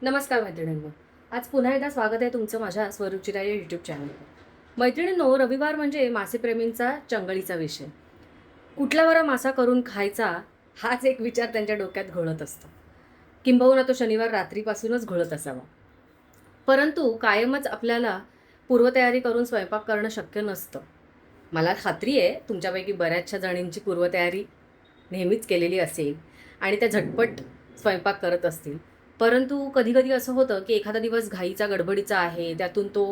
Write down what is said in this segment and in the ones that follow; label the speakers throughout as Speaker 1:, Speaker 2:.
Speaker 1: नमस्कार मैत्रिणींनो. आज पुन्हा एकदा स्वागत आहे तुमचं माझ्या स्वरुचिरा या यूट्यूब चॅनलवर. मैत्रिणींनो, रविवार म्हणजे मासेप्रेमींचा चंगळीचा विषय. कुठला बरा मासा करून खायचा हाच एक विचार त्यांच्या डोक्यात घोळत असतो. किंबहुना तो शनिवार रात्रीपासूनच घोळत असावा. परंतु कायमच आपल्याला पूर्वतयारी करून स्वयंपाक करणं शक्य नसतं. मला खात्री आहे तुमच्यापैकी बऱ्याचशा जणींची पूर्वतयारी नेहमीच केलेली असेल आणि त्या झटपट स्वयंपाक करत असतील. परंतु कधी-कधी असं होतं, की एखादा दिवस घाईचा, गडबडीचा आहे, त्यातून तो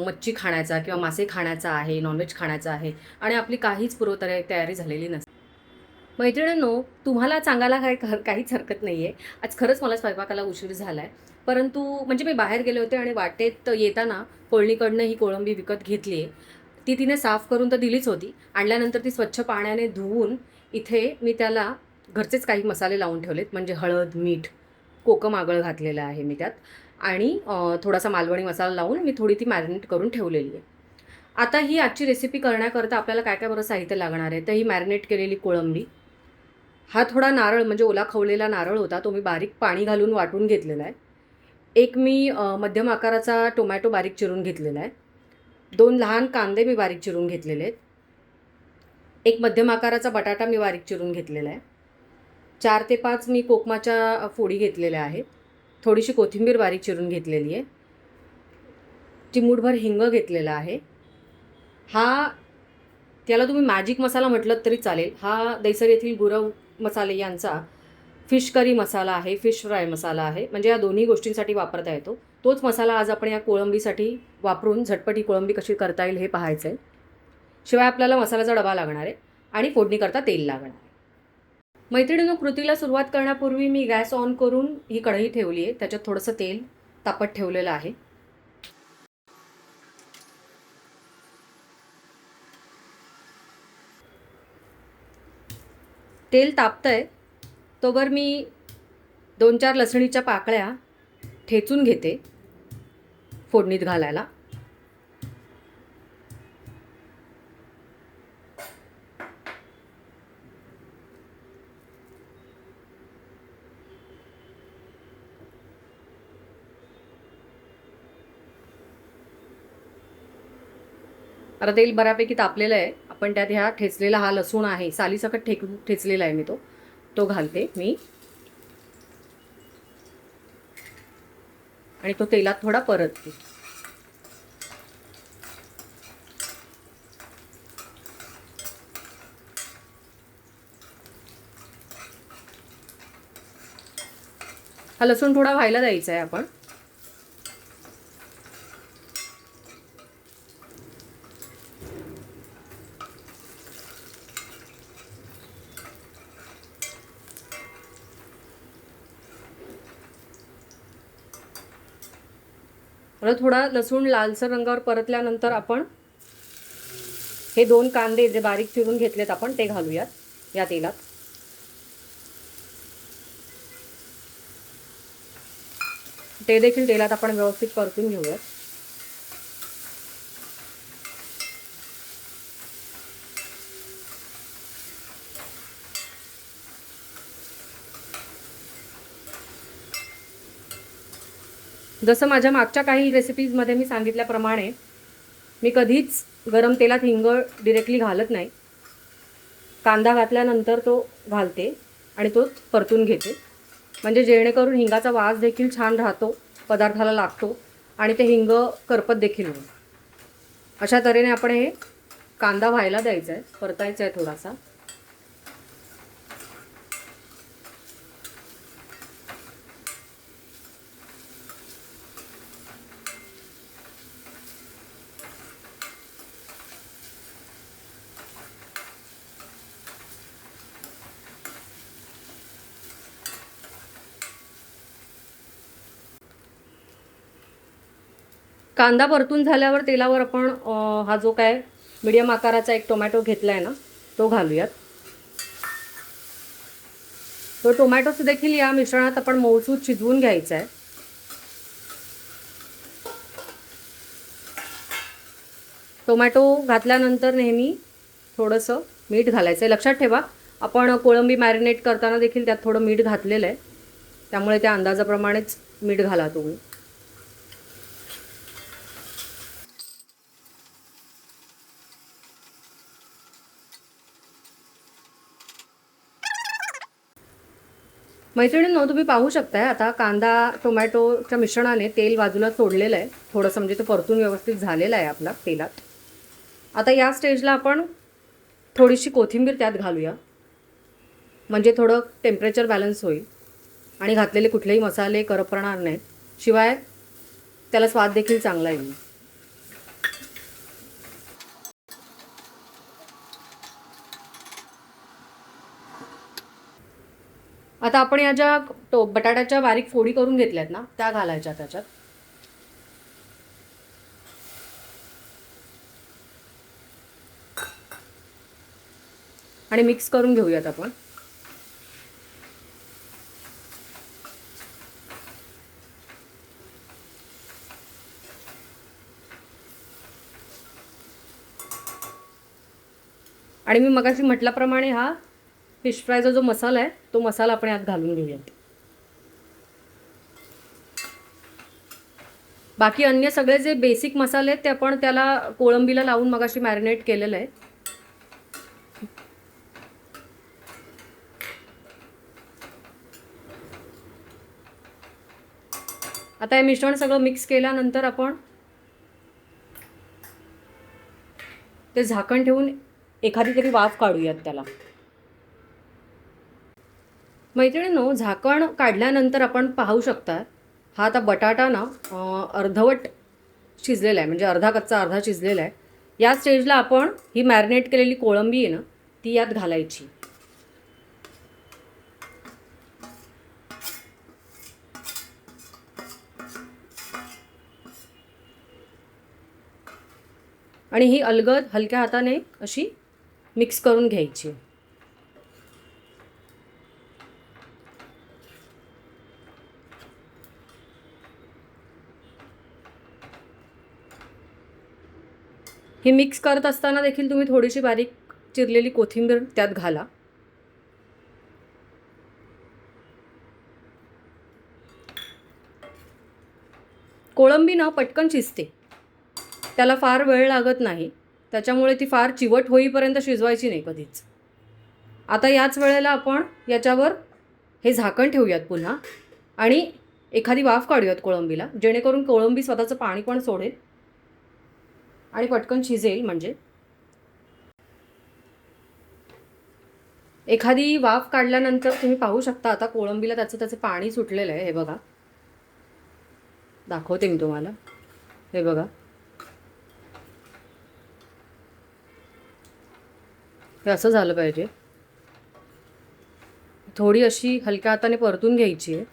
Speaker 1: मच्छी खाण्याचा किंवा मासे खाण्याचा आहे, नॉनव्हेज खाण्याचा आहे आणि आपली काहीच तयारी झालेली नसते. मैत्रिणींनो, तुम्हाला सांगायला काहीच हरकत नाही आहे. आज खरंच मला स्वयंपाकाला उशीर झाला आहे. परंतु म्हणजे मी बाहेर गेले होते आणि वाटेत येताना कोळणीकडनं ही कोळंबी विकत घेतली आहे. ती तिने साफ करून तर दिलीच होती. आणल्यानंतर ती स्वच्छ पाण्याने धुवून इथे मी त्याला घरचेच काही मसाले लावून ठेवलेत. म्हणजे हळद, मीठ, कोकम आगळ घातलेलं आहे मी त्यात आणि थोडासा मालवणी मसाला लावून मी थोडी ती मॅरिनेट करून ठेवलेली आहे. आता ही आजची रेसिपी करण्याकरता आपल्याला काय काय बरं साहित्य लागणार आहे. तर ही मॅरिनेट केलेली कोळंबी, हा थोडा नारळ म्हणजे ओला खवलेला नारळ होता, तो मी बारीक पाणी घालून वाटून घेतलेला आहे. एक मी मध्यम आकाराचा टोमॅटो बारीक चिरून घेतलेला आहे. 2 लहान कांदे मी बारीक चिरून घेतलेले आहेत. एक मध्यम आकाराचा बटाटा मी बारीक चिरून घेतलेला आहे. 4 ते 5 मी कोकमाच्या फोडी घेतलेल्या आहेत. थोडीशी कोथिंबीर बारीक चिरून घेतलेली आहे. चिमूटभर हिंग घेतलेला आहे. हा त्याला तुम्ही मॅजिक मसाला म्हटलं तरी चालेल. हा दैसर येथील गुरव मसाले यांचा फिश करी मसाला आहे, फिश फ्राय मसाला आहे. म्हणजे या दोन्ही गोष्टींसाठी वापरता येतो. तोच मसाला आज आपण या कोळंबीसाठी वापरून झटपट ही कोळंबी कशी करता येईल हे पाहायचं आहे. शिवाय आपल्याला मसाल्याचा डबा लागणार आहे आणि फोडणीकरता तेल लागणार आहे. मैत्रिणींनो, कृतीला सुरुवात करण्यापूर्वी मी गॅस ऑन करून ही कढई ठेवली आहे. त्याच्यात थोडंसं तेल तापत ठेवलेलं आहे. तेल तापतंय तोवर मी 2-4 लसणीच्या पाकळ्या ठेचून घेते फोडणीत घालायला. आता तेल बऱ्यापैकी तापलेलं आहे. आपण त्यात ह्या ठेचलेला हा लसूण आहे, सालीसकट ठेचलेला आहे मी तो घालते मी आणि तो तेलात थोडा परतते. हा लसूण थोडा व्हायला द्यायचा आहे आपण. थोडा लसूण लालसर रंगावर परतल्यानंतर आपण हे 2 कांदे जे बारीक चिरून घेतलेत आपण ते घालूयात या तेलात. ते देखील तेलात आपण व्यवस्थित परतून घेऊयात. जसं माझ्या मागच्या काही रेसिपीजमध्ये मी सांगितल्याप्रमाणे मी कधीच गरम तेलात हिंग डिरेक्टली घालत नाही. कांदा घातल्यानंतर तो घालते आणि तो परतून घेते. म्हणजे जेणेकरून हिंगाचा वास देखील छान राहतो, पदार्थाला लागतो आणि ते हिंग करपत देखील नाही. अशा तऱ्हेने आपण हे कांदा व्हायला द्यायचा आहे, परतायचा आहे थोडासा. कांदा परतून झाल्यावर तेलावर आपण हा जो काय मीडियम आकाराचा एक टोमॅटो घेतला आहे ना तो घालूयात. तो टोमॅटो देखील या मिश्रणात आपण मऊसूत शिजवून घ्यायचा आहे. टोमॅटो घातल्यानंतर नेहमी थोडंसं मीठ घालायचं आहे. लक्षात ठेवा, आपण कोळंबी मॅरिनेट करताना देखील त्यात थोडं मीठ घातलेलं आहे, त्यामुळे त्या अंदाजाप्रमाणेच मीठ घाला तुम्ही. मैत्रिणींनो, तुम्ही पाहू शकताय आता कांदा टोमॅटोच्या मिश्रणाने तेल बाजूला सोडलेलं आहे. थोडंसं म्हणजे ते परतून व्यवस्थित झालेलं आहे आपला तेलात. आता या स्टेजला आपण थोडीशी कोथिंबीर त्यात घालूया, म्हणजे थोडं टेम्परेचर बॅलन्स होईल आणि घातलेले कुठलेही मसाले करपणार नाहीत, शिवाय त्याला स्वाद देखील चांगला येईल. आता आपण या ज्या बटाट्याच्या बारीक फोडी करून घेतल्यात ना, त्या घालायच्या त्याच्यात. आणि मिक्स करून घेऊयात आपण. आणि मी मगाशी म्हटल्याप्रमाणे हा फिश फ्रायचा जो मसाला आहे तो मसाला आपण यात घालून घेऊयात. बाकी अन्य सगळे जे बेसिक मसाले आहेत ते आपण त्याला कोळंबीला लावून मगाशी मॅरिनेट केलेलं आहे. आता हे मिश्रण सगळं मिक्स केल्यानंतर आपण ते झाकण ठेवून एखादी तरी वाफ काढूयात त्याला. मैत्रिणींनो, झाकण काढल्यानंतर आपण पाहू शकता हा आता बटाटा ना अर्धवट शिजलेला आहे, म्हणजे अर्धा कच्चा अर्धा शिजलेला आहे. या स्टेजला आपण ही मॅरिनेट केलेली कोळंबी आहे ना ती यात घालायची. आणि ही अलगद हलक्या हाताने अशी मिक्स करून घ्यायची. ही मिक्स करत असताना देखील तुम्ही थोडीशी बारीक चिरलेली कोथिंबीर त्यात घाला. कोळंबी ना पटकन शिजते, त्याला फार वेळ लागत नाही, त्याच्यामुळे ती फार चिवट होईपर्यंत शिजवायची नाही कधीच. आता याच वेळेला आपण याच्यावर हे झाकण ठेवूयात पुन्हा आणि एखादी वाफ काढूयात कोळंबीला, जेणेकरून कोळंबी स्वतःचं पाणी पण सोडेल आणि पटकन शिजेल. म्हणजे एखादी वाफ काढल्यानंतर तुम्ही पाहू शकता आता कोळंबीला त्याचं पाणी सुटलेलं आहे. हे बघा, दाखवते मी तुम्हाला. हे बघा, हे असं झालं पाहिजे. थोडी अशी हलक्या हाताने परतून घ्यायची आहे.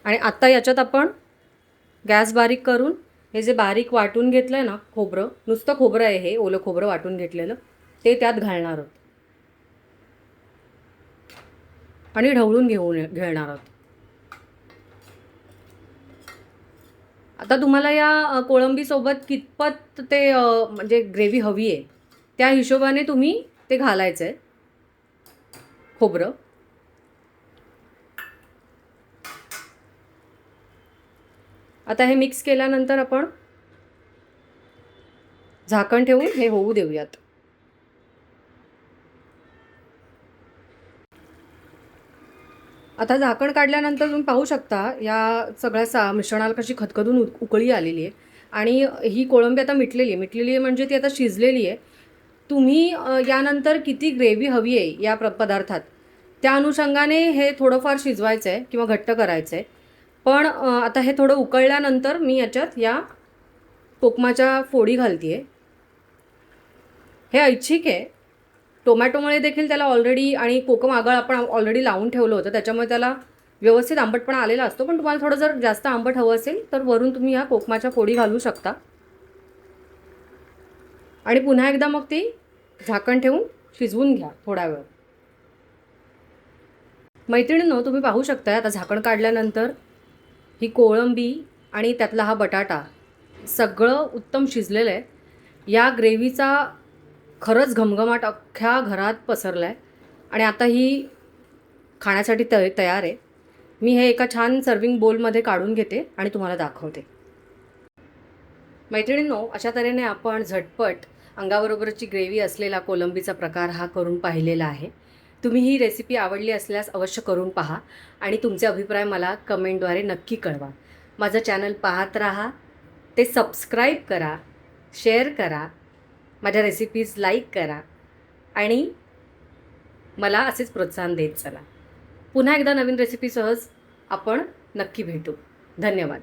Speaker 1: आणि आत्ता याच्यात आपण गॅस बारीक करून हे जे बारीक वाटून घेतलं आहे ना खोबरं, नुसतं खोबरं आहे हे, ओलं खोबरं वाटून घेतलेलं, ते त्यात घालणार आहोत आणि ढवळून घेणार आहोत. आता तुम्हाला या कोळंबीसोबत कितपत ते म्हणजे ग्रेव्ही हवी आहे त्या हिशोबाने तुम्ही ते घालायचं आहे खोबरं. आता हे मिक्स केल्यानंतर आपण झाकण ठेवून हे होऊ देऊयात. आता झाकण काढल्यानंतर तुम्ही पाहू शकता या सगळ्या मिश्रणाला कशी खदखदून उकळी आलेली आहे आणि ही कोळंबी आता मिटलेली आहे म्हणजे ती आता शिजलेली आहे. तुम्ही यानंतर किती ग्रेव्ही हवी आहे या पदार्थात त्या अनुषंगाने हे थोडंफार शिजवायचं आहे किंवा घट्ट करायचं आहे. पण आता हे थोडं उकळल्यानंतर मी याच्यात या कोकमाच्या फोडी घालते आहे. हे ऐच्छिक आहे. टोमॅटोमुळे देखील त्याला ऑलरेडी आणि कोकम आगळ आपण ऑलरेडी लावून ठेवलं होतं, त्याच्यामुळे त्याला व्यवस्थित आंबटपणा आलेला असतो. पण तुम्हाला थोडं जर जास्त आंबट हवं असेल तर वरून तुम्ही ह्या कोकमाच्या फोडी घालू शकता. आणि पुन्हा एकदा मग ती झाकण ठेवून शिजवून घ्या थोडा वेळ. मैत्रिणींनो, तुम्ही पाहू शकता आता झाकण काढल्यानंतर ही कोळंबी आणि त्यातला हा बटाटा सगळं उत्तम शिजलेलं आहे. या ग्रेव्हीचा खरंच घमघमाट अख्ख्या घरात पसरला आहे आणि आता ही खाण्यासाठी तयार आहे. मी हे एका छान सर्विंग बोलमध्ये काढून घेते आणि तुम्हाला दाखवते. मैत्रिणींनो, अशा तऱ्हेने आपण झटपट अंगाबरोबरची ग्रेव्ही असलेला कोलंबीचा प्रकार हा करून पाहिलेला आहे. तुम्ही ही रेसिपी आवडली असल्यास अवश्य करून पहा आणि तुमचे अभिप्राय मला कमेंटद्वारे नक्की कळवा. माझं चॅनल पाहत राहा, ते सबस्क्राईब करा, शेअर करा, माझ्या रेसिपीज लाईक करा आणि मला असेच प्रोत्साहन देत चला. पुन्हा एकदा नवीन रेसिपीसह आपण नक्की भेटू. धन्यवाद.